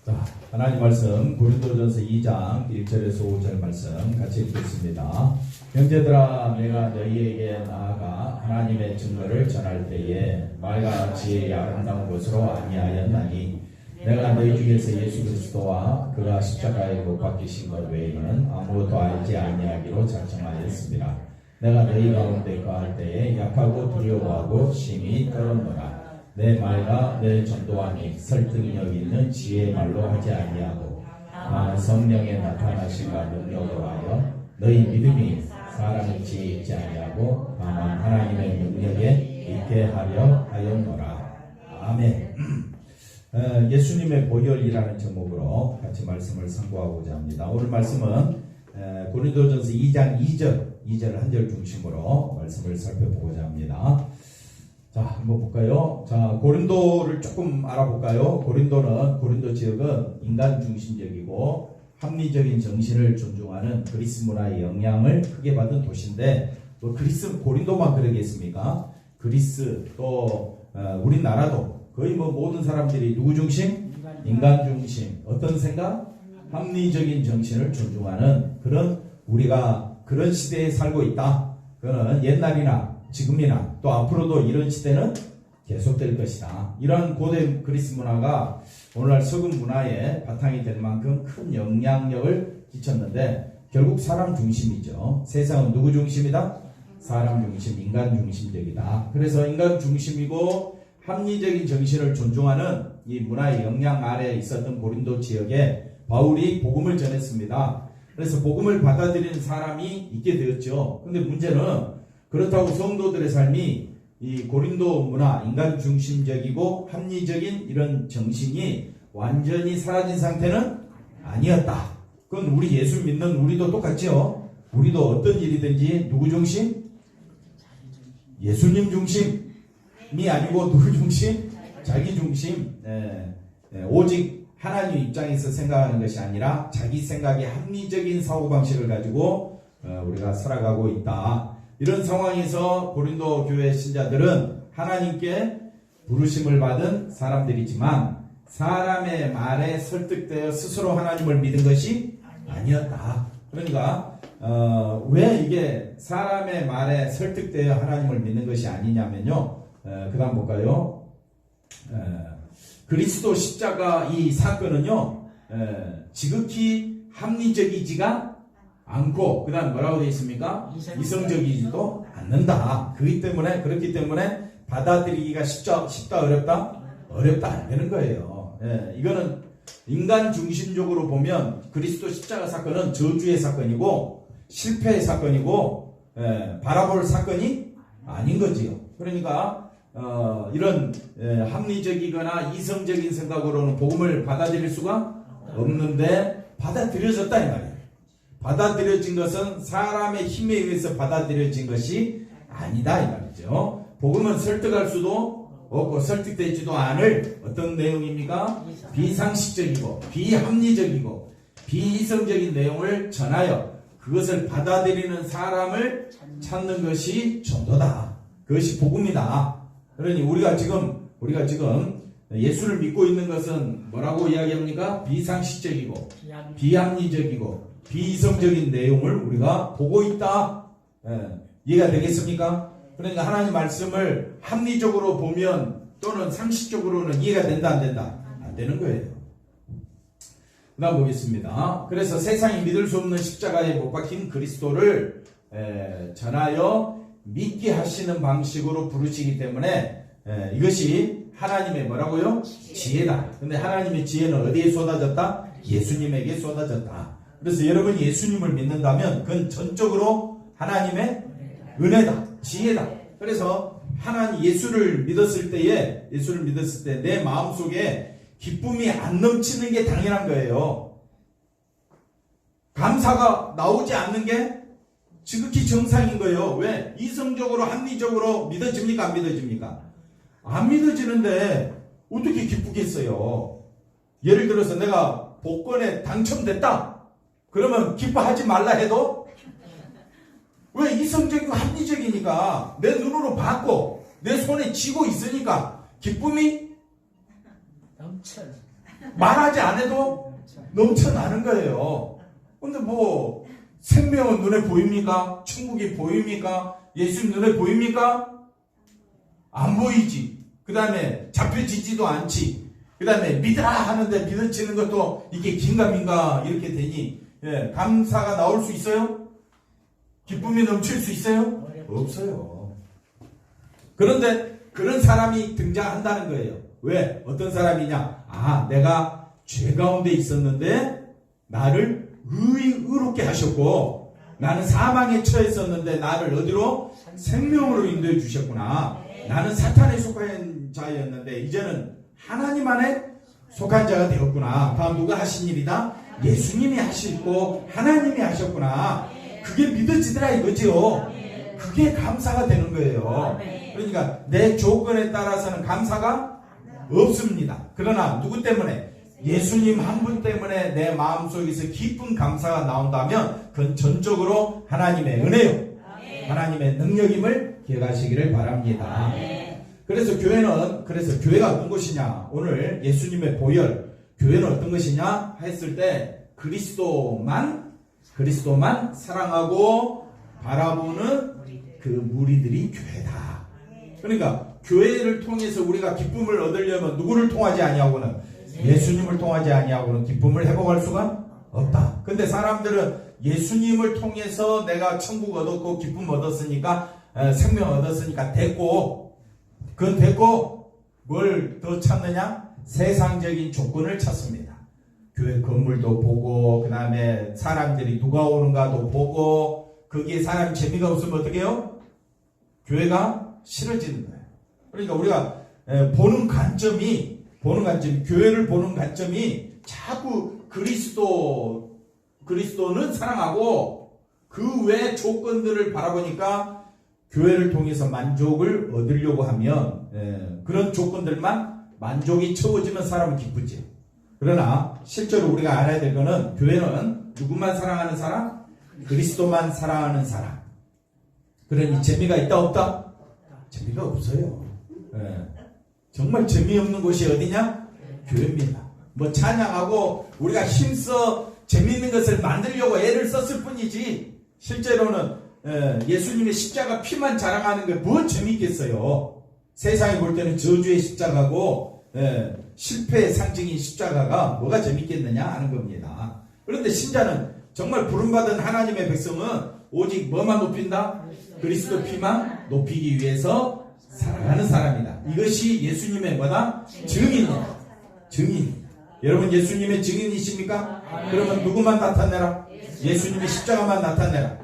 자, 하나님 말씀 고린도전서 2장 1절에서 5절 말씀 같이 읽겠습니다. 형제들아, 내가 너희에게 나아가 하나님의 증거를 전할 때에 말과 지혜의 아름다운 것으로 아니하였나니 내가 너희 중에서 예수 그리스도와 그가 십자가에 못 박히신 것 외에는 아무것도 알지 아니하기로 작정하였습니다. 내가 너희 가운데 거할 때에 약하고 두려워하고 심히 떨었노라. 내 말과 내 전도함이 설득력 있는 지혜의 말로 하지 아니하고 다만 성령의 나타나심과 능력으로 하여 너희 믿음이 사람의 지혜에 있지 아니하고 다만 하나님의 능력에 있게 하려 하였노라. 아멘. 예수님의 보혈이라는 제목으로 같이 말씀을 상고하고자 합니다. 오늘 말씀은 고린도전서 2장 2절 한 절 중심으로 말씀을 살펴보고자 합니다. 자, 한번 볼까요? 자, 고린도를 조금 알아볼까요? 고린도 지역은 인간 중심적이고 합리적인 정신을 존중하는 그리스 문화의 영향을 크게 받은 도시인데, 또 고린도만 그러겠습니까? 그리스, 또 우리나라도 거의 모든 사람들이 누구 중심? 인간 중심. 어떤 생각? 합리적인 정신을 존중하는 우리가 그런 시대에 살고 있다. 그거는 옛날이나 지금이나 또 앞으로도 이런 시대는 계속될 것이다. 이러한 고대 그리스 문화가 오늘날 서구 문화에 바탕이 될 만큼 큰 영향력을 끼쳤는데, 결국 사람 중심이죠. 세상은 누구 중심이다? 사람 중심, 인간 중심적이다. 그래서 인간 중심이고 합리적인 정신을 존중하는 이 문화의 영향 아래에 있었던 고린도 지역에 바울이 복음을 전했습니다. 그래서 복음을 받아들이는 사람이 있게 되었죠. 근데 문제는 그렇다고 성도들의 삶이 이 고린도 문화, 인간 중심적이고 합리적인 이런 정신이 완전히 사라진 상태는 아니었다. 그건 우리 예수 믿는 우리도 똑같죠. 우리도 어떤 일이든지 누구 중심? 예수님 중심이 아니고 누구 중심? 자기 중심. 오직 하나님 입장에서 생각하는 것이 아니라 자기 생각의 합리적인 사고방식을 가지고 우리가 살아가고 있다. 이런 상황에서 고린도 교회 신자들은 하나님께 부르심을 받은 사람들이지만 사람의 말에 설득되어 스스로 하나님을 믿은 것이 아니었다. 그러니까 왜 이게 사람의 말에 설득되어 하나님을 믿는 것이 아니냐면요. 그 다음 볼까요? 그리스도 십자가 이 사건은요, 지극히 합리적이지가 않고, 그 다음 뭐라고 되어 있습니까? 이성적이지도 않는다. 그렇기 때문에 받아들이기가 쉽다, 어렵다? 어렵다 안 되는 거예요. 이거는 인간 중심적으로 보면 그리스도 십자가 사건은 저주의 사건이고 실패의 사건이고 바라볼 사건이 아닌 거지요. 그러니까 이런 합리적이거나 이성적인 생각으로는 복음을 받아들일 수가 없는데 받아들여졌다 이 말이에요. 받아들여진 것은 사람의 힘에 의해서 받아들여진 것이 아니다 이 말이죠. 복음은 설득할 수도 없고 설득되지도 않을 어떤 내용입니까? 비상식적이고 비합리적이고 비이성적인 내용을 전하여 그것을 받아들이는 사람을 찾는 것이 전도다. 그것이 복음이다. 그러니 우리가 지금 예수를 믿고 있는 것은 뭐라고 이야기합니까? 비상식적이고 비합리적이고 비이성적인 내용을 우리가 보고 있다. 이해가 되겠습니까? 그러니까 하나님 말씀을 합리적으로 보면 또는 상식적으로는 이해가 된다 안 된다? 안 되는 거예요. 그 다음 보겠습니다. 그래서 세상이 믿을 수 없는 십자가에 못 박힌 그리스도를 전하여 믿게 하시는 방식으로 부르시기 때문에 이것이 하나님의 뭐라고요? 지혜다. 근데 하나님의 지혜는 어디에 쏟아졌다? 예수님에게 쏟아졌다. 그래서 여러분이 예수님을 믿는다면 그건 전적으로 하나님의 은혜다. 지혜다. 그래서 예수를 믿었을 때 내 마음속에 기쁨이 안 넘치는 게 당연한 거예요. 감사가 나오지 않는 게 지극히 정상인 거예요. 왜? 이성적으로 합리적으로 믿어집니까? 안 믿어집니까? 안 믿어지는데 어떻게 기쁘겠어요? 예를 들어서 내가 복권에 당첨됐다. 그러면 기뻐하지 말라 해도 왜? 이성적이고 합리적이니까 내 눈으로 봤고 내 손에 쥐고 있으니까 기쁨이 말하지 않아도 넘쳐나는 거예요. 근데 뭐 생명은 눈에 보입니까? 천국이 보입니까? 예수님 눈에 보입니까? 안 보이지. 그 다음에 잡혀지지도 않지. 그 다음에 믿으라 하는데 믿어지는 것도 이게 긴가민가 이렇게 되니 감사가 나올 수 있어요? 기쁨이 넘칠 수 있어요? 없어요. 그런데 그런 사람이 등장한다는 거예요. 왜? 어떤 사람이냐? 내가 죄 가운데 있었는데 나를 의롭게 하셨고 나는 사망에 처했었는데 나를 어디로? 생명으로 인도해 주셨구나. 나는 사탄에 속한 자였는데 이제는 하나님 안에 속한 자가 되었구나. 다음 누가 하신 일이다? 예수님이 하시고 하나님이 하셨구나. 그게 믿어지더라 이거지요. 그게 감사가 되는 거예요. 그러니까 내 조건에 따라서는 감사가 없습니다. 그러나 누구 때문에? 예수님 한 분 때문에 내 마음속에서 깊은 감사가 나온다면 그건 전적으로 하나님의 은혜요. 하나님의 능력임을 기억하시기를 바랍니다. 그래서 교회가 어떤 것이냐? 오늘 예수님의 보혈, 교회는 어떤 것이냐? 했을 때 그리스도만 사랑하고 바라보는 그 무리들이 교회다. 그러니까 교회를 통해서 우리가 기쁨을 얻으려면 누구를 통하지 아니하고는 예수님을 통하지 아니하고는 기쁨을 회복할 수가 없다. 근데 사람들은 예수님을 통해서 내가 천국 얻었고 기쁨 얻었으니까 생명 얻었으니까 됐고 그건 됐고 뭘 더 찾느냐? 세상적인 조건을 찾습니다. 교회 건물도 보고 그 다음에 사람들이 누가 오는가도 보고 거기에 사람이 재미가 없으면 어떻게 해요? 교회가 싫어지는 거예요. 그러니까 우리가 보는 관점이 교회를 보는 관점이 자꾸 그리스도는 사랑하고 그 외 조건들을 바라보니까 교회를 통해서 만족을 얻으려고 하면 그런 조건들만 만족이 채워지면 사람은 기쁘지. 그러나 실제로 우리가 알아야 될 거는 교회는 누구만 사랑하는 사람? 그리스도만 사랑하는 사람. 그러니 재미가 있다 없다? 재미가 없어요. 정말 재미없는 곳이 어디냐? 교회입니다. 뭐 찬양하고 우리가 힘써 재미있는 것을 만들려고 애를 썼을 뿐이지 실제로는 예수님의 십자가 피만 자랑하는 게 뭐 재미있겠어요. 세상이 볼 때는 저주의 십자가고 실패의 상징인 십자가가 뭐가 재밌겠느냐 하는 겁니다. 그런데 신자는 정말 부름받은 하나님의 백성은 오직 뭐만 높인다? 그리스도 피만 높이기 위해서 살아가는 사람이다. 이것이 예수님의 뭐다? 증인이다. 증인. 여러분 예수님의 증인이십니까? 그러면 누구만 나타내라? 예수님의 십자가만 나타내라.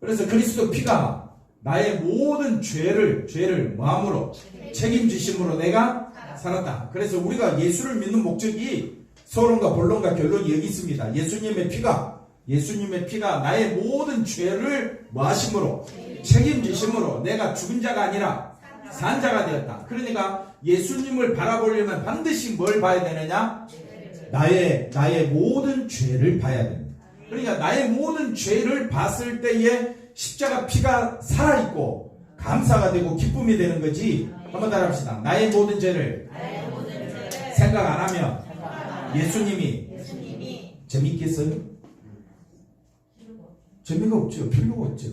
그래서 그리스도 피가 나의 모든 죄를 마음으로 책임지심으로 내가 살았다. 그래서 우리가 예수를 믿는 목적이 서론과 본론과 결론이 여기 있습니다. 예수님의 피가 나의 모든 죄를 마심으로 책임지심으로 내가 죽은 자가 아니라 산 자가 되었다. 그러니까 예수님을 바라보려면 반드시 뭘 봐야 되느냐? 나의 모든 죄를 봐야 됩니다. 그러니까 나의 모든 죄를 봤을 때에 십자가 피가 살아있고 감사가 되고 기쁨이 되는 거지. 한번 따라합시다. 나의 모든 죄를 생각 안 하면 예수님이 재밌겠어요? 재미가 없죠. 필요가 없죠.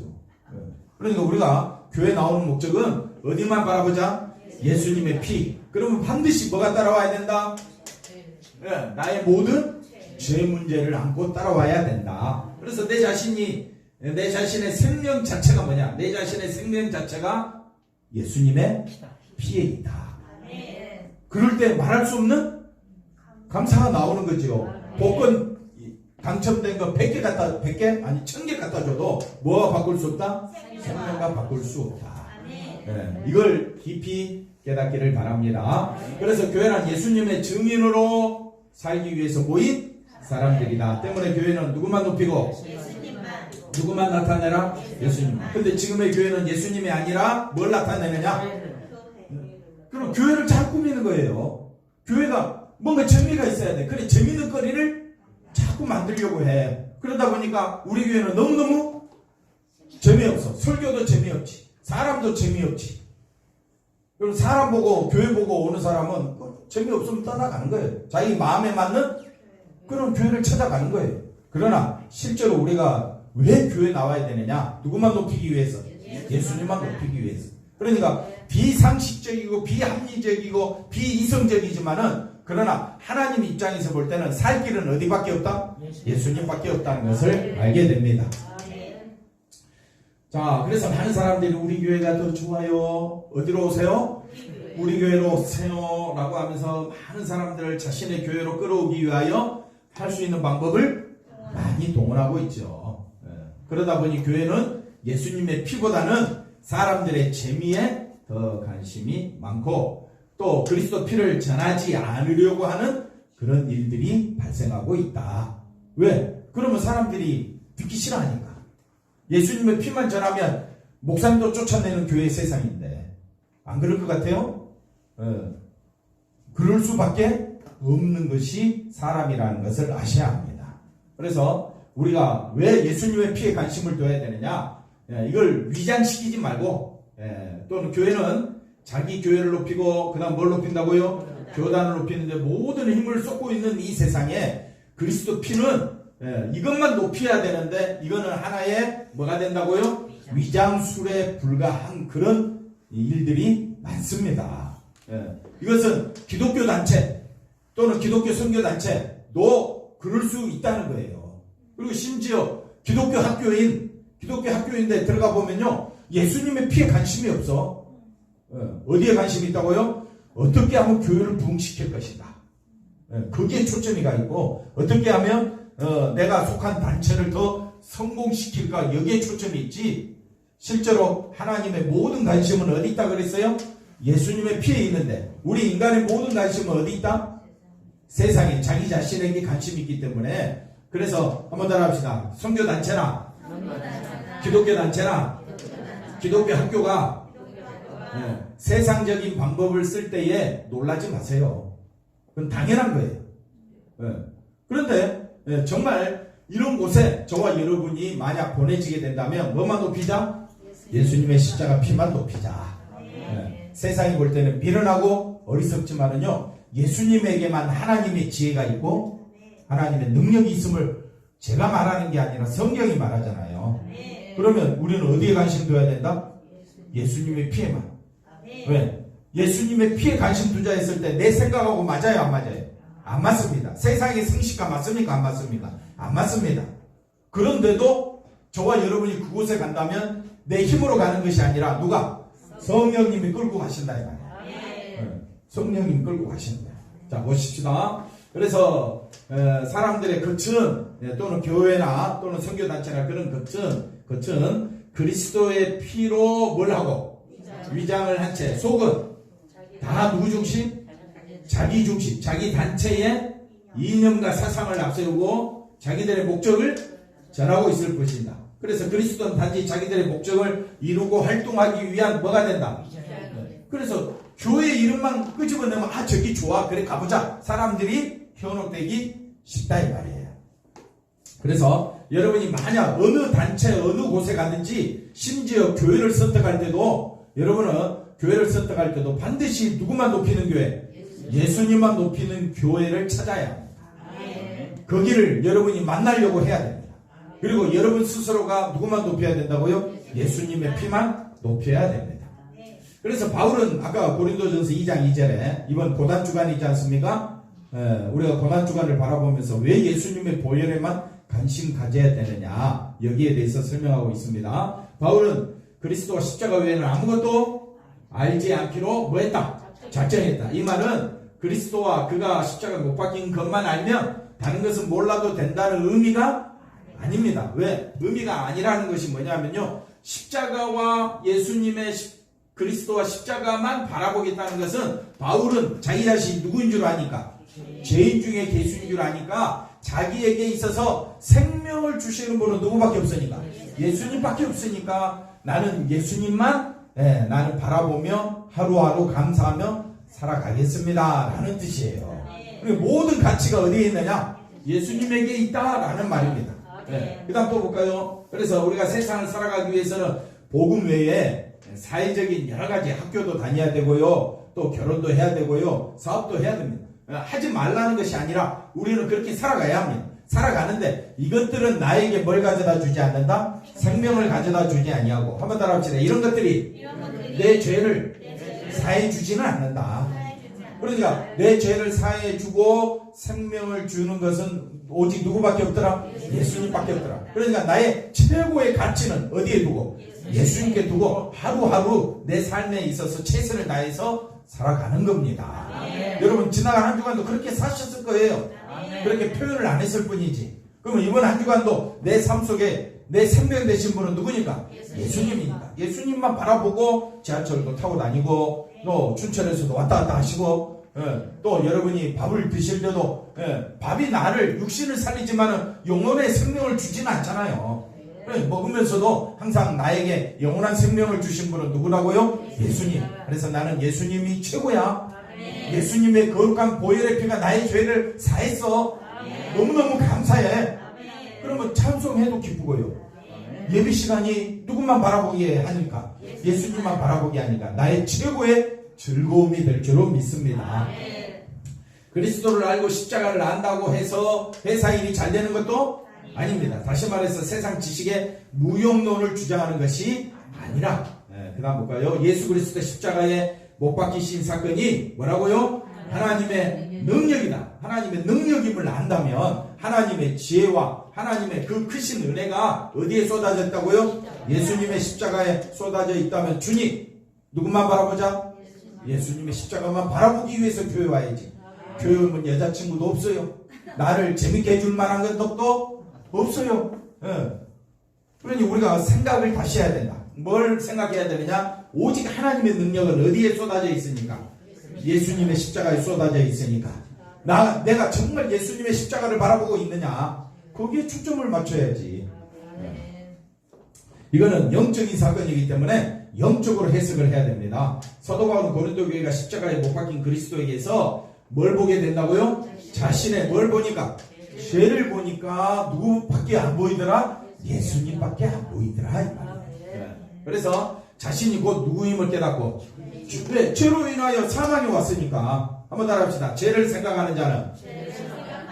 그러니까 우리가 교회 나오는 목적은 어디만 바라보자? 예수님의 피. 그러면 반드시 뭐가 따라와야 된다? 나의 모든 죄 문제를 안고 따라와야 된다. 그래서 내 자신의 생명 자체가 뭐냐? 내 자신의 생명 자체가 예수님의 피에 있다. 그럴 때 말할 수 없는 감사가 나오는 거죠. 복권 당첨된 거 100개? 아니 1000개 갖다 줘도 뭐가 바꿀 수 없다? 생명과 바꿀 수 없다. 이걸 깊이 깨닫기를 바랍니다. 그래서 교회는 예수님의 증인으로 살기 위해서 모인 사람들이다. 때문에 교회는 누구만 높이고 누구만 나타내라? 예수님. 근데 지금의 교회는 예수님이 아니라 뭘 나타내느냐? 그럼 교회를 잘 꾸미는 거예요. 교회가 뭔가 재미가 있어야 돼. 그래 재미있는 거리를 자꾸 만들려고 해. 그러다 보니까 우리 교회는 너무너무 재미없어. 설교도 재미없지. 사람도 재미없지. 그럼 사람 보고 교회 보고 오는 사람은 재미없으면 떠나가는 거예요. 자기 마음에 맞는 그런 교회를 찾아가는 거예요. 그러나 실제로 우리가 왜 교회 나와야 되느냐? 누구만 높이기 위해서? 예수님만 높이기 위해서. 그러니까 비상식적이고 비합리적이고 비이성적이지만은 그러나 하나님 입장에서 볼 때는 살 길은 어디밖에 없다? 예수님밖에 없다는 것을 알게 됩니다. 자, 그래서 많은 사람들이 우리 교회가 더 좋아요. 어디로 오세요? 우리 교회로 오세요 라고 하면서 많은 사람들을 자신의 교회로 끌어오기 위하여 할 수 있는 방법을 많이 동원하고 있죠. 그러다 보니 교회는 예수님의 피보다는 사람들의 재미에 더 관심이 많고 또 그리스도 피를 전하지 않으려고 하는 그런 일들이 발생하고 있다. 왜? 그러면 사람들이 듣기 싫어하니까. 예수님의 피만 전하면 목사님도 쫓아내는 교회 세상인데 안 그럴 것 같아요? 그럴 수밖에 없는 것이 사람이라는 것을 아셔야 합니다. 그래서 우리가 왜 예수님의 피에 관심을 둬야 되느냐? 이걸 위장시키지 말고 또는 교회는 자기 교회를 높이고 그 다음 뭘 높인다고요? 교단을 높이는데 모든 힘을 쏟고 있는 이 세상에 그리스도 피는 이것만 높여야 되는데 이거는 하나의 뭐가 된다고요? 위장술에 불과한 그런 일들이 많습니다. 이것은 기독교 단체 또는 기독교 선교단체도 그럴 수 있다는 거예요. 그리고 심지어 기독교 학교인데 들어가 보면요 예수님의 피에 관심이 없어. 어디에 관심이 있다고요? 어떻게 하면 교회를 부흥시킬 것인가. 거기에 초점이 가 있고 어떻게 하면 내가 속한 단체를 더 성공시킬까 여기에 초점이 있지. 실제로 하나님의 모든 관심은 어디 있다 그랬어요? 예수님의 피에 있는데 우리 인간의 모든 관심은 어디 있다? 세상에 자기 자신에게 관심이 있기 때문에 그래서 한번 더 합시다. 선교단체나 기독교단체나 기독교 학교가 세상적인 방법을 쓸 때에 놀라지 마세요. 그건 당연한 거예요. 그런데 정말 이런 곳에 저와 여러분이 만약 보내지게 된다면 뭐만 높이자? 예수님의 십자가 피만 높이자. 세상이 볼 때는 미련하고 어리석지만은요 예수님에게만 하나님의 지혜가 있고 하나님의 능력이 있음을 제가 말하는 게 아니라 성경이 말하잖아요. 그러면 우리는 어디에 관심 둬야 된다? 예수님의 피에만. 왜? 예수님의 피에 관심 두자 했을 때 내 생각하고 맞아요 안 맞아요? 안 맞습니다. 세상의 성식과 맞습니까 안 맞습니까? 안 맞습니다. 그런데도 저와 여러분이 그곳에 간다면 내 힘으로 가는 것이 아니라 누가? 성령님이 끌고 가신다 이 말이에요. 성령님이 끌고 가신다. 자 보십시다. 그래서 사람들의 겉은 또는 교회나 또는 선교단체나 그런 겉은 그리스도의 피로 뭘 하고 위장을 한 채 속은 다 누구 중심? 자기 중심, 자기 단체의 이념과 사상을 앞세우고 자기들의 목적을 전하고 있을 것이다. 그래서 그리스도는 단지 자기들의 목적을 이루고 활동하기 위한 뭐가 된다. 그래서 교회 이름만 끄집어내면 저기 좋아 그래 가보자. 사람들이 현혹되기 쉽다 이 말이에요. 그래서 여러분이 만약 어느 단체 어느 곳에 가든지 심지어 교회를 선택할 때도 여러분은 교회를 선택할 때도 반드시 누구만 높이는 교회? 예수님만 높이는 교회를 찾아야 합니다. 거기를 여러분이 만나려고 해야 됩니다. 그리고 여러분 스스로가 누구만 높여야 된다고요? 예수님의 피만 높여야 됩니다. 그래서 바울은 아까 고린도전서 2장 2절에 이번 고단주간이지 않습니까? 우리가 고단주간을 바라보면서 왜 예수님의 보혈에만 관심 가져야 되느냐 여기에 대해서 설명하고 있습니다. 바울은 그리스도와 십자가 외에는 아무것도 알지 않기로 뭐했다? 작정했다. 이 말은 그리스도와 그가 십자가 못 박힌 것만 알면 다른 것은 몰라도 된다는 의미가 아닙니다. 왜? 의미가 아니라는 것이 뭐냐면요. 십자가와 예수님의 그리스도와 십자가만 바라보겠다는 것은 바울은 자기 자신이 누구인 줄 아니까 죄인 중에 괴수인 줄 아니까 자기에게 있어서 생명을 주시는 분은 누구밖에 없으니까 예수님밖에 없으니까 나는 예수님만 나는 바라보며 하루하루 감사하며 살아가겠습니다 라는 뜻이에요. 그리고 모든 가치가 어디에 있느냐? 예수님에게 있다라는 말입니다. 그 다음 또 볼까요? 그래서 우리가 세상을 살아가기 위해서는 복음 외에 사회적인 여러 가지 학교도 다녀야 되고요. 또 결혼도 해야 되고요. 사업도 해야 됩니다. 하지 말라는 것이 아니라 우리는 그렇게 살아가야 합니다. 살아가는데 이것들은 나에게 뭘 가져다 주지 않는다? 생명을 가져다 주지 아니하고. 한번 따라합시다. 이런 것들이 내 죄를 사해 주지는 않는다. 그러니까 내 죄를 사해 주고 생명을 주는 것은 오직 누구밖에 없더라? 예수님밖에 없더라. 그러니까 나의 최고의 가치는 어디에 두고? 예수님께 두고 하루하루 내 삶에 있어서 최선을 다해서 살아가는 겁니다. 여러분 지나간 한 주간도 그렇게 사셨을 거예요. 그렇게 표현을 안 했을 뿐이지. 그러면 이번 한 주간도 내 삶 속에 내 생명 되신 분은 누구니까? 예수님입니다. 예수님만 바라보고 지하철도 타고 다니고 또 춘천에서도 왔다 갔다 하시고 또 여러분이 밥을 드실 때도 밥이 나를 육신을 살리지만 영혼의 생명을 주지는 않잖아요. 먹으면서도 항상 나에게 영원한 생명을 주신 분은 누구라고요? 예수님. 그래서 나는 예수님이 최고야. 예수님의 거룩한 보혈의 피가 나의 죄를 사했어. 너무너무 감사해. 그러면 찬송해도 기쁘고요. 예배 시간이 누구만 바라보게 하니까? 예수님만 바라보게 하니까 나의 최고의 즐거움이 될 줄로 믿습니다. 그리스도를 알고 십자가를 안다고 해서 회사 일이 잘 되는 것도 아닙니다. 다시 말해서 세상 지식의 무용론을 주장하는 것이 아니라 그 다음 볼까요? 예수 그리스도 십자가에 못 박히신 사건이 뭐라고요? 하나님의 능력이다. 하나님의 능력임을 안다면 하나님의 지혜와 하나님의 그 크신 은혜가 어디에 쏟아졌다고요? 예수님의 십자가에 쏟아져 있다면 주님 누구만 바라보자? 예수님의 십자가만 바라보기 위해서 교회 와야지. 교회 오면 여자친구도 없어요. 나를 재밌게 해줄 만한 것도 없어요. 그러니 우리가 생각을 다시 해야 된다. 뭘 생각해야 되느냐? 오직 하나님의 능력은 어디에 쏟아져 있으니까? 예수님의 십자가에 쏟아져 있으니까. 내가 정말 예수님의 십자가를 바라보고 있느냐? 거기에 초점을 맞춰야지. 이거는 영적인 사건이기 때문에 영적으로 해석을 해야 됩니다. 사도 바울은 고린도 교회가 십자가에 못 박힌 그리스도에게서 뭘 보게 된다고요? 자신의 뭘 보니까? 죄를 보니까 누구밖에 안 보이더라? 예수님밖에 안 보이더라. 이 말이에요. 그래서 자신이 곧 누구임을 깨닫고 죄로 인하여 사망이 왔으니까 한번 따라합시다. 죄를 생각하는 자는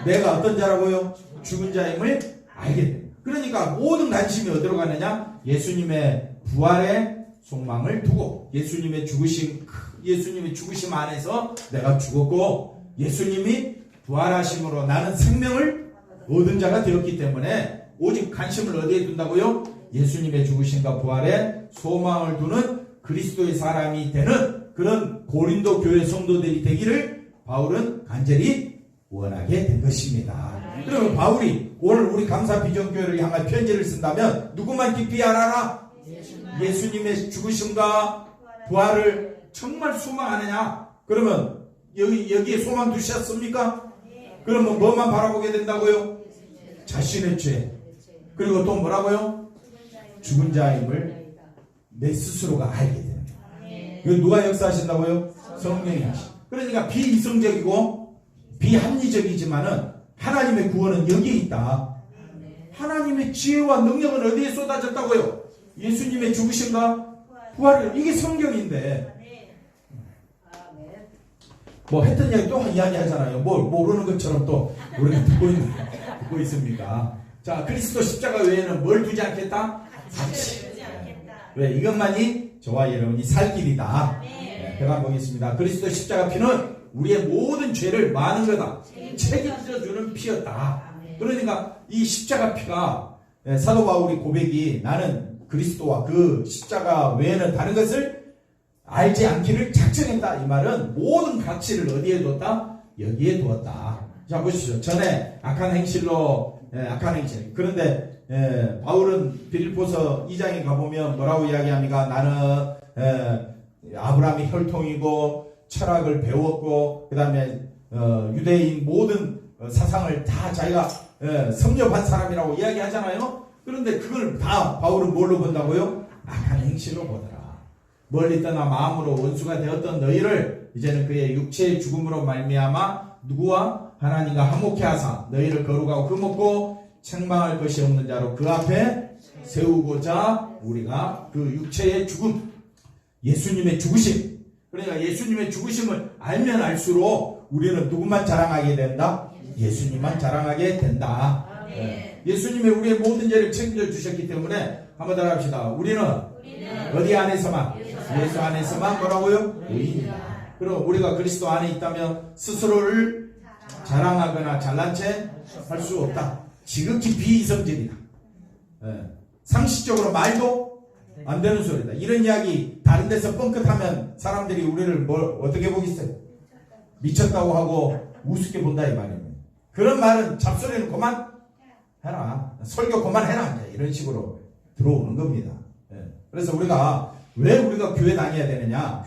내가 어떤 자라고요? 죽은 자임을 알게 됩니다. 그러니까 모든 관심이 어디로 가느냐? 예수님의 부활의 소망을 두고 예수님의 죽으심 안에서 내가 죽었고 예수님이 부활하심으로 나는 생명을 얻은 자가 되었기 때문에 오직 관심을 어디에 둔다고요? 예수님의 죽으심과 부활에 소망을 두는 그리스도의 사람이 되는 그런 고린도 교회 성도들이 되기를 바울은 간절히 원하게 된 것입니다. 그러면 바울이 오늘 우리 감사비전교회를 향한 편지를 쓴다면 누구만 깊이 알아라? 예수님의 죽으심과 부활을 정말 소망하느냐? 그러면 여기에 소망 두셨습니까? 그러면 뭐만 바라보게 된다고요? 자신의 죄. 그리고 또 뭐라고요? 죽은 자임을 내 스스로가 알게 되는 거예요. 이거 누가 역사하신다고요? 성령이 하시. 그러니까 비이성적이고 비합리적이지만은 하나님의 구원은 여기에 있다. 하나님의 지혜와 능력은 어디에 쏟아졌다고요? 예수님의 죽으심과 부활을. 이게 성경인데 뭐 했던 이야기 또 이야기하잖아요. 뭘 모르는 것처럼 또 우리가 듣고 있습니까? 자, 그리스도 십자가 외에는 뭘 두지 않겠다? 같이. 왜? 이것만이 저와 여러분이 살 길이다. 제가 보겠습니다. 그리스도 십자가 피는 우리의 모든 죄를 많은 거다. 책임져주는 피였다. 그러니까 이 십자가 피가 사도 바울의 고백이 나는 그리스도와 그 십자가 외에는 다른 것을 알지 않기를 작정했다. 이 말은 모든 가치를 어디에 두었다? 여기에 두었다. 자, 보십시오. 전에 악한 행실. 그런데 바울은 빌립보서 2장에 가보면 뭐라고 이야기합니까? 나는 아브라함의 혈통이고 철학을 배웠고 그 다음에 유대인 모든 사상을 다 자기가 섭렵한 사람이라고 이야기하잖아요. 그런데 그걸 다 바울은 뭘로 본다고요? 악한 행실로 보더라. 멀리 떠나 마음으로 원수가 되었던 너희를 이제는 그의 육체의 죽음으로 말미암아 누구와 하나님과 화목케 하사 너희를 거룩하고 금없고 책망할 것이 없는 자로 그 앞에 세우고자 우리가 그 육체의 죽음 예수님의 죽으심. 그러니까 예수님의 죽으심을 알면 알수록 우리는 누구만 자랑하게 된다? 예수님만 자랑하게 된다. 예수님이 우리의 모든 죄를 책임져 주셨기 때문에 한번 더 합시다. 우리는 어디 안에서만? 예수 안에서만 뭐라고요? 의인이다. 그럼 우리가 그리스도 안에 있다면 스스로를 자랑하거나 잘난 체 할 수 없다. 지극히 비이성적이다. 상식적으로 말도 안 되는 소리다. 이런 이야기 다른 데서 뻥끗하면 사람들이 우리를 어떻게 보겠어요? 미쳤다고 하고 우습게 본다 이 말이에요. 그런 말은 잡소리는 그만 해라. 설교 그만해라. 이런 식으로 들어오는 겁니다. 그래서 왜 우리가 교회 다녀야 되느냐?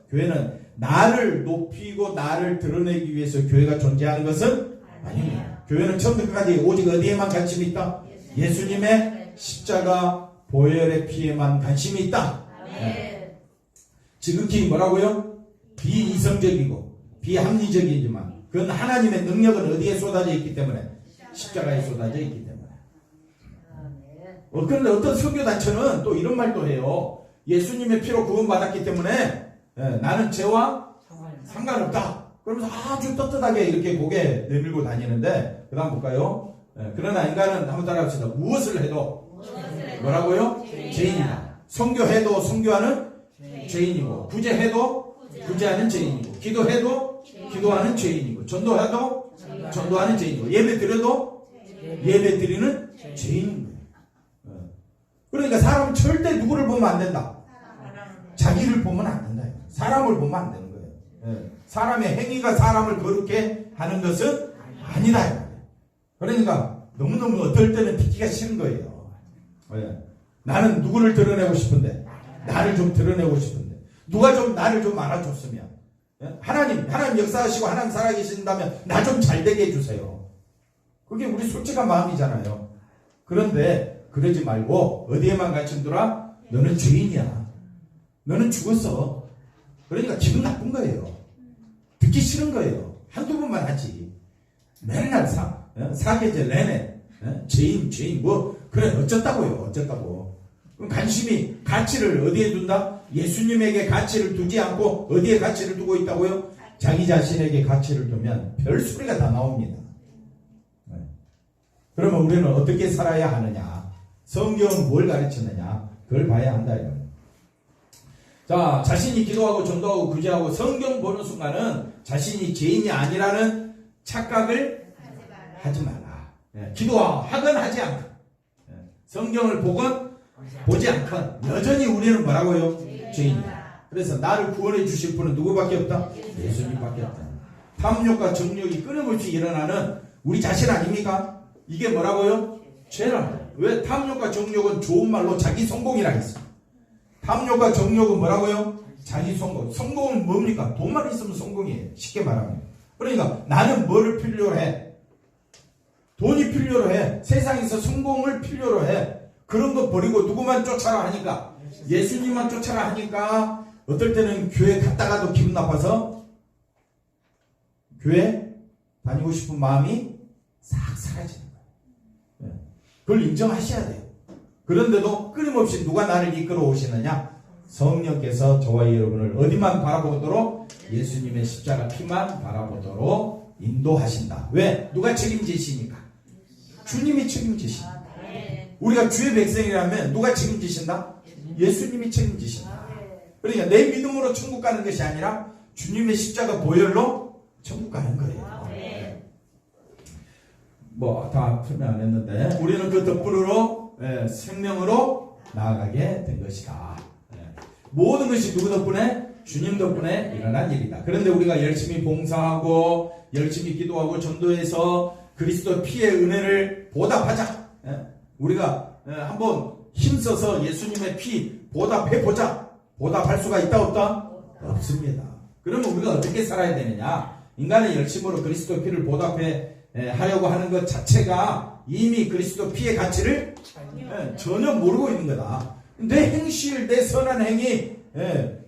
교회는 나를 높이고 나를 드러내기 위해서 교회가 존재하는 것은 아닙니다. 교회는 처음부터 끝까지 오직 어디에만 관심이 있다? 예수님의 십자가 보혈의 피에만 관심이 있다. 지극히 뭐라고요? 비이성적이고 비합리적이지만 그건 하나님의 능력은 어디에 쏟아져 있기 때문에 십자가에 쏟아져 있기 때문에. 그런데 어떤 선교단체는 또 이런 말도 해요. 예수님의 피로 구원받았기 때문에 나는 죄와 상관없다. 그러면서 아주 떳떳하게 이렇게 고개 내밀고 다니는데 그 다음 볼까요? 그러나 인간은 한번 따라합시다. 무엇을 해도 뭐라고요? 죄인이다. 선교해도 선교하는 죄인이고 구제해도 구제하는 죄인이고 기도해도 기도하는 죄인이고 전도해도 전도하는 죄인이고 예배드려도 예배드리는 죄인인 거예요. 그러니까 사람은 절대 누구를 보면 안 된다. 자기를 보면 안 된다. 사람을 보면 안 되는 거예요. 사람의 행위가 사람을 거룩게 하는 것은 아니다. 그러니까 너무너무 어떨 때는 듣기가 싫은 거예요. 나는 누구를 드러내고 싶은데 나를 좀 드러내고 싶은데 누가 좀 나를 좀 알아줬으면 하나님 역사하시고 하나님 살아계신다면 나 좀 잘되게 해주세요. 그게 우리 솔직한 마음이잖아요. 그런데 그러지 말고 어디에만 관심 두라? 너는 죄인이야. 너는 죽었어. 그러니까 기분 나쁜 거예요. 듣기 싫은 거예요. 한두 번만 하지. 맨날 사계절 내내 죄인 뭐 그래 어쩌다고요. 그럼 관심이 가치를 어디에 둔다? 예수님에게 가치를 두지 않고 어디에 가치를 두고 있다고요? 자기 자신에게 가치를 두면 별소리가 다 나옵니다. 그러면 우리는 어떻게 살아야 하느냐? 성경은 뭘 가르치느냐? 그걸 봐야 한다. 자, 자신이 기도하고 전도하고 구제하고 성경 보는 순간은 자신이 죄인이 아니라는 착각을 하지 마라. 기도하건 하지 않건 성경을 보건 보지 않건 여전히 우리는 뭐라고요? 죄인이다. 그래서 나를 구원해 주실 분은 누구밖에 없다? 예수님밖에 없다. 탐욕과 정욕이 끊임없이 일어나는 우리 자신 아닙니까? 이게 뭐라고요? 죄라. 왜 탐욕과 정욕은 좋은 말로 자기 성공이라 했어. 탐욕과 정욕은 뭐라고요? 자기 성공. 성공은 뭡니까? 돈만 있으면 성공이에요. 쉽게 말하면. 그러니까 나는 뭐를 필요로 해? 돈이 필요로 해. 세상에서 성공을 필요로 해. 그런 거 버리고 누구만 쫓아라 하니까 예수님만 쫓아라 하니까 어떨 때는 교회 갔다가도 기분 나빠서 교회 다니고 싶은 마음이 싹 사라지는 거예요. 그걸 인정하셔야 돼요. 그런데도 끊임없이 누가 나를 이끌어 오시느냐? 성령께서 저와 여러분을 어디만 바라보도록? 예수님의 십자가 피만 바라보도록 인도하신다. 왜? 누가 책임지시니까? 주님이 책임지신다. 우리가 주의 백성이라면 누가 책임지신다? 예수님이 책임지신다. 그러니까 내 믿음으로 천국 가는 것이 아니라 주님의 십자가 보혈로 천국 가는 거예요. 뭐 다 설명 안 했는데 우리는 그 덕분으로 생명으로 나아가게 된 것이다. 모든 것이 누구 덕분에? 주님 덕분에 일어난 일이다. 그런데 우리가 열심히 봉사하고 열심히 기도하고 전도해서 그리스도 피의 은혜를 보답하자. 우리가 한번 힘써서 예수님의 피 보답해보자. 보답할 수가 있다 없다? 없습니다. 그러면 우리가 어떻게 살아야 되느냐? 인간의 열심으로 그리스도 피를 보답해 하려고 하는 것 자체가 이미 그리스도 피의 가치를 전혀 모르고 있는 거다. 내 행실, 내 선한 행위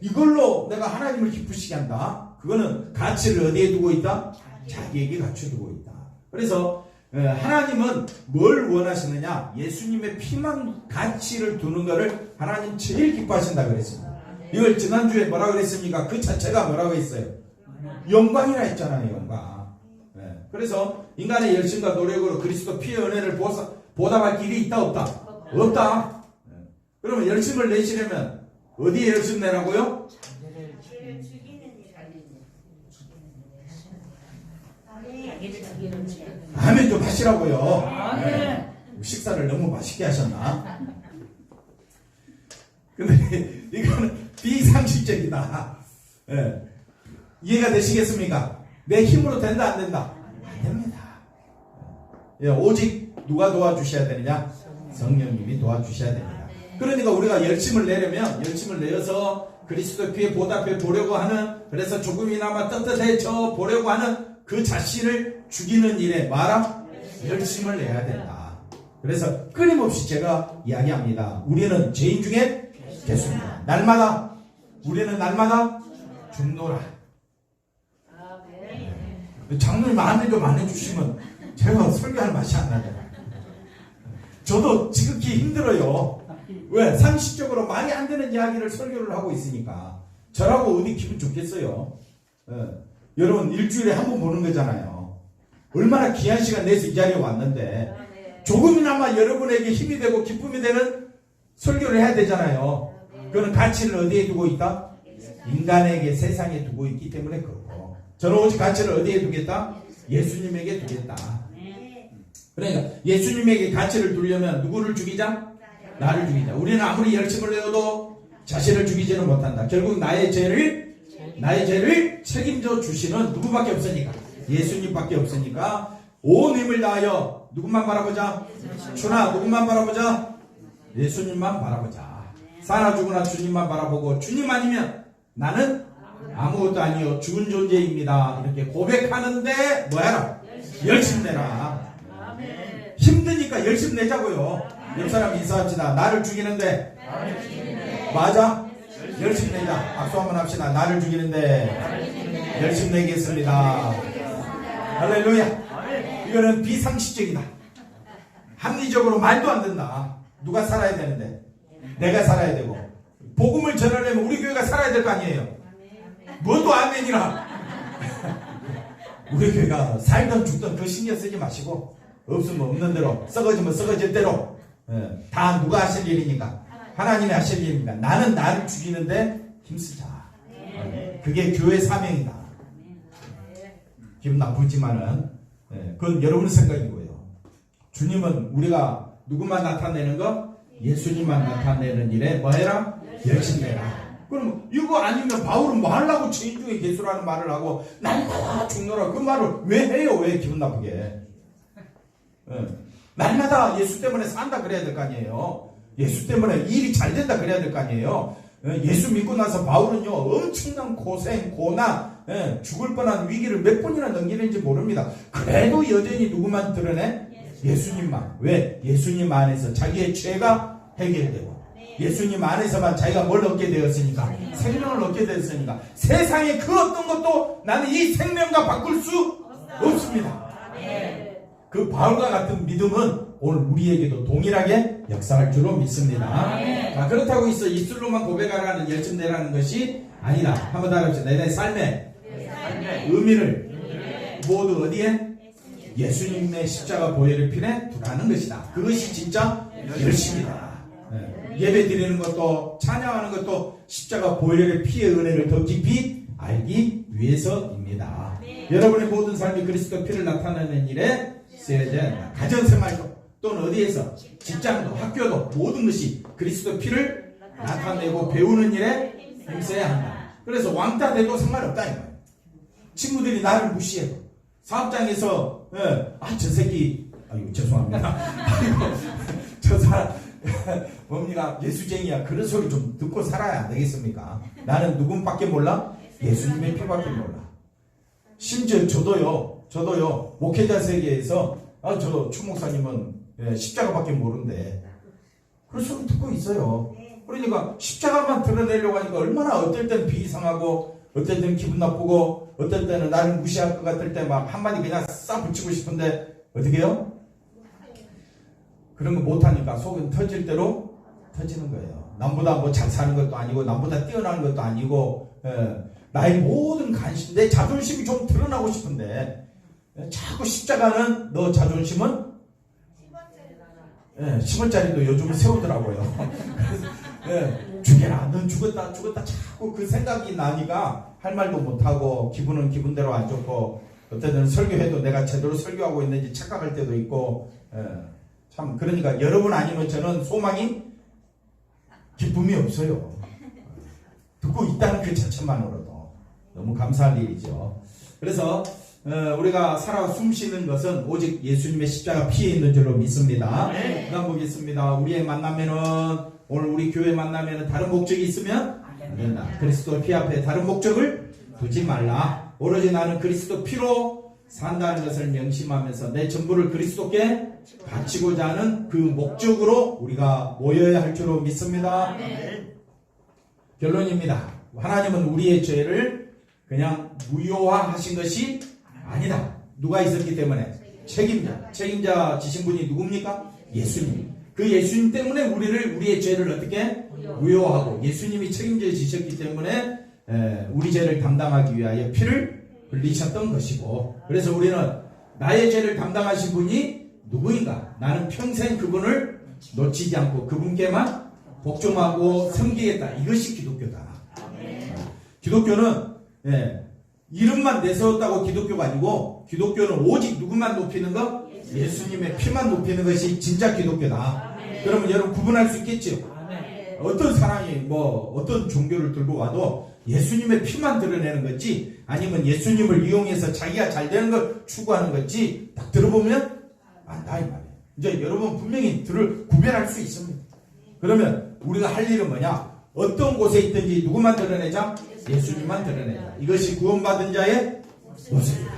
이걸로 내가 하나님을 기쁘시게 한다. 그거는 가치를 어디에 두고 있다? 자기에게 갖춰두고 있다. 그래서 하나님은 뭘 원하시느냐? 예수님의 피만 가치를 두는 것을 하나님 제일 기뻐하신다 그랬습니다. 이걸 지난주에 뭐라고 그랬습니까? 그 자체가 뭐라고 했어요? 영광이라 했잖아요. 영광. 네. 그래서 인간의 열심과 노력으로 그리스도 피의 은혜를 보답할 길이 있다 없다? 없다. 네. 그러면 열심을 내시려면 어디에 열심 내라고요? 아멘 좀 하시라고요. 네. 식사를 너무 맛있게 하셨나? 근데 이거는 비상식적이다. 예. 이해가 되시겠습니까? 내 힘으로 된다 안 된다? 안 됩니다. 예, 오직 누가 도와주셔야 되느냐? 성령님이 도와주셔야 됩니다. 그러니까 우리가 열심을 내려면 열심을 내어서 그리스도 피에 보답해 보려고 하는, 그래서 조금이나마 떳떳해져 보려고 하는 그 자신을 죽이는 일에 말아 열심을 내야 된다. 그래서 끊임없이 제가 이야기합니다. 우리는 죄인 중에 개수입니다. 날마다 우리는 날마다 죽노라. 장로님 마음에 좀 안 해주시면 제가 설교할 맛이 안 나요. 저도 지극히 힘들어요. 왜? 상식적으로 말이 안 되는 이야기를 설교를 하고 있으니까. 저라고 어디 기분 좋겠어요. 여러분 일주일에 한 번 보는 거잖아요. 얼마나 귀한 시간 내서 이 자리에 왔는데 조금이나마 여러분에게 힘이 되고 기쁨이 되는 설교를 해야 되잖아요. 그는 가치를 어디에 두고 있다? 인간에게, 세상에 두고 있기 때문에 그렇고, 저는 오직 가치를 어디에 두겠다? 예수님에게 두겠다. 그러니까 예수님에게 가치를 두려면 누구를 죽이자? 나를 죽이자. 우리는 아무리 열심을 내어도 자신을 죽이지는 못한다. 결국 나의 죄를 책임져 주시는 누구밖에 없으니까, 예수님밖에 없으니까 온 힘을 다하여 누구만 바라보자? 주나 누구만 바라보자? 예수님만 바라보자. 사나 죽으나 주님만 바라보고, 주님 아니면 나는 아무것도 아니요 죽은 존재입니다. 이렇게 고백하는데 뭐해라? 열심 내라. 힘드니까 열심 내자고요. 옆 사람 인사합시다. 나를 죽이는데 맞아? 열심 내자. 박수 한번 합시다. 나를 죽이는데 열심 내겠습니다. 할렐루야. 이거는 비상식적이다. 합리적으로 말도 안 된다. 누가 살아야 되는데 내가 살아야 되고, 복음을 전하려면 우리 교회가 살아야 될 거 아니에요. 뭐도 아멘이라. 우리 교회가 살던 죽던 그 신경 쓰지 마시고, 없으면 없는 대로, 썩어지면 썩어질 대로, 다 누가 하실 일이니까? 하나님이 하실 일입니다. 나는 나를 죽이는데 힘쓰자. 그게 교회 사명이다. 기분 나쁘지만은 그건 여러분 생각이고요. 주님은 우리가 누구만 나타내는 거? 예수님만 나타내는 일에 뭐 해라? 열심히 해라. 그럼 이거 아니면 바울은 뭐 하려고 죄인 중에 개수라는 말을 하고 날마다 죽노라 그 말을 왜 해요? 왜 기분 나쁘게? 날마다 예수 때문에 산다 그래야 될 거 아니에요. 예수 때문에 일이 잘 된다 그래야 될 거 아니에요. 예수 믿고 나서 바울은요 엄청난 고생, 고난, 죽을 뻔한 위기를 몇 번이나 넘기는지 모릅니다. 그래도 여전히 누구만 드러내? 예수님만. 왜? 예수님 안에서 자기의 죄가 해결되고, 예수님 안에서만 자기가 뭘 얻게 되었으니까, 생명을 얻게 되었으니까, 세상에 그 어떤 것도 나는 이 생명과 바꿀 수 없습니다. 그 바울과 같은 믿음은 오늘 우리에게도 동일하게 역사할 줄로 믿습니다. 자, 그렇다고 해서 입술로만 고백하라는 열심내라는 것이 아니다. 한번 더 합시다. 내 삶의 의미를 모두 어디에? 예수님의 십자가 보혈의 피에 두라는 것이다. 그것이 진짜 열심이다. 예배 드리는 것도 찬양하는 것도 십자가 보혈의 피의 은혜를 더 깊이 알기 위해서입니다. 여러분의 모든 삶이 그리스도 피를 나타내는 일에 쓰여져야 한다. 가정생활도 또는 어디에서 직장도 학교도 모든 것이 그리스도 피를 나타내고 배우는 일에 힘써야 한다. 그래서 왕따 돼도 상관없다 이거예요. 친구들이 나를 무시해도, 사업장에서 저 새끼 아이고 죄송합니다. 아이고 저 사람 뭡니까 예수쟁이야, 그런 소리 좀 듣고 살아야 안 되겠습니까? 나는 누군밖에 몰라? 예수님의 피밖에 몰라. 심지어 저도요 목회자 세계에서 저 추목사님은 십자가밖에 모른대, 그런 소리 듣고 있어요. 그러니까 십자가만 드러내려고 하니까 얼마나 어떨 때는 비이상하고, 어떨 때는 기분 나쁘고, 어떨 때는 나를 무시할 것 같을 때 막 한마디 그냥 싹 붙이고 싶은데 어떻게 해요? 그런 거 못하니까 속은 터질 대로 터지는 거예요. 남보다 뭐 잘 사는 것도 아니고 남보다 뛰어난 것도 아니고 나의 모든 관심, 내 자존심이 좀 드러나고 싶은데 자꾸 십자가는 너 자존심은 10원짜리도 요즘 세우더라고요. 죽여라, 넌 죽었다 자꾸 그 생각이 나니까 할 말도 못하고 기분은 기분대로 안 좋고 어쨌든 설교해도 내가 제대로 설교하고 있는지 착각할 때도 있고 참 그러니까 여러분 아니면 저는 소망이 기쁨이 없어요. 듣고 있다는 그 자체만으로도 너무 감사할 일이죠. 그래서 우리가 살아 숨쉬는 것은 오직 예수님의 십자가 피에 있는 줄로 믿습니다. 그다음 보겠습니다. 우리의 만나면은 오늘 우리 교회 만나면은 다른 목적이 있으면 안 된다. 그리스도 피 앞에 다른 목적을 두지 말라. 오로지 나는 그리스도 피로 산다는 것을 명심하면서 내 전부를 그리스도께 바치고자 하는 그 목적으로 우리가 모여야 할 줄로 믿습니다. 결론입니다. 하나님은 우리의 죄를 그냥 무효화하신 것이 아니다. 누가 있었기 때문에? 책임자 지신 분이 누굽니까? 예수님. 그 예수님 때문에 우리의 죄를 어떻게? 무효하고 예수님이 책임져 지셨기 때문에 우리 죄를 담당하기 위하여 피를 흘리셨던 것이고, 그래서 우리는 나의 죄를 담당하신 분이 누구인가? 나는 평생 그분을 놓치지 않고 그분께만 복종하고 섬기겠다. 이것이 기독교다. 기독교는 이름만 내세웠다고 기독교가 아니고, 기독교는 오직 누구만 높이는 것? 예수님의 피만 높이는 것이 진짜 기독교다. 그러면 여러분 구분할 수 있겠죠? 어떤 사람이 어떤 종교를 들고 와도 예수님의 피만 드러내는 거지, 아니면 예수님을 이용해서 자기가 잘 되는 걸 추구하는 거지, 딱 들어보면 안다 이 말이에요. 이제 여러분 분명히 구별할 수 있습니다. 그러면 우리가 할 일은 뭐냐? 어떤 곳에 있든지 누구만 드러내자? 예수님만 드러내자. 이것이 구원받은 자의 모습이다.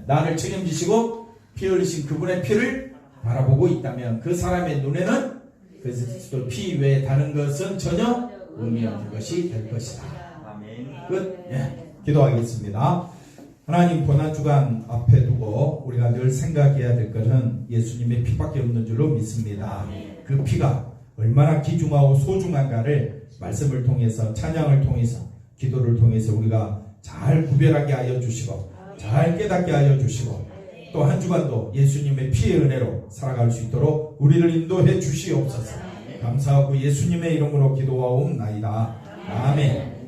나를 책임지시고 피 흘리신 그분의 피를 바라보고 있다면 그 사람의 눈에는 그리스도 피 외에 다른 것은 전혀 의미 없는 것이 될 것이다. 끝. 기도하겠습니다. 하나님, 고난주간 앞에 두고 우리가 늘 생각해야 될 것은 예수님의 피밖에 없는 줄로 믿습니다. 그 피가 얼마나 귀중하고 소중한가를 말씀을 통해서, 찬양을 통해서, 기도를 통해서 우리가 잘 구별하게 하여 주시고 잘 깨닫게 하여 주시고, 또 한 주간도 예수님의 피의 은혜로 살아갈 수 있도록 우리를 인도해 주시옵소서. 감사하고 예수님의 이름으로 기도하옵나이다. 아멘.